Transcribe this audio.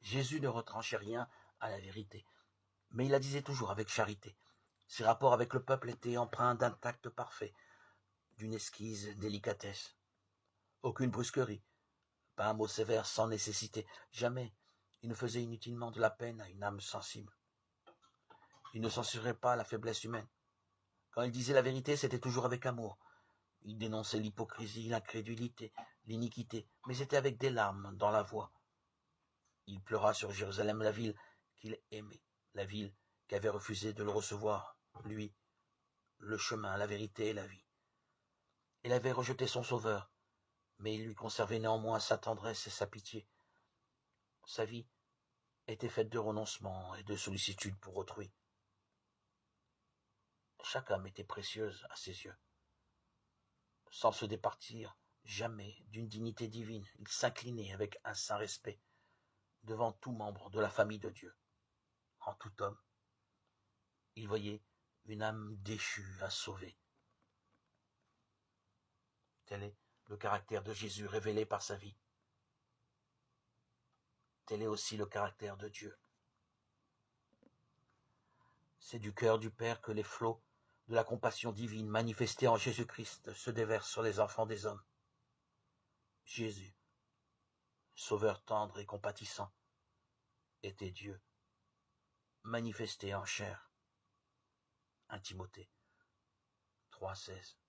Jésus ne retranchait rien à la vérité, mais il la disait toujours avec charité. Ses rapports avec le peuple étaient empreints d'un tact parfait, d'une esquisse délicatesse. Aucune brusquerie, pas un mot sévère sans nécessité. Jamais il ne faisait inutilement de la peine à une âme sensible. Il ne censurait pas la faiblesse humaine. Quand il disait la vérité, c'était toujours avec amour. Il dénonçait l'hypocrisie, l'incrédulité, l'iniquité, mais c'était avec des larmes dans la voix. Il pleura sur Jérusalem, la ville qu'il aimait, la ville qui avait refusé de le recevoir, lui, le chemin, la vérité et la vie. Il avait rejeté son sauveur, mais il lui conservait néanmoins sa tendresse et sa pitié. Sa vie était faite de renoncement et de sollicitude pour autrui. Chaque âme était précieuse à ses yeux. Sans se départir jamais d'une dignité divine, il s'inclinait avec un saint respect devant tout membre de la famille de Dieu. En tout homme, il voyait une âme déchue à sauver. Tel est le caractère de Jésus révélé par sa vie. Tel est aussi le caractère de Dieu. C'est du cœur du Père que les flots de la compassion divine manifestée en Jésus-Christ se déversent sur les enfants des hommes. Jésus, Sauveur tendre et compatissant, était Dieu, manifesté en chair. 1 Timothée 3,16.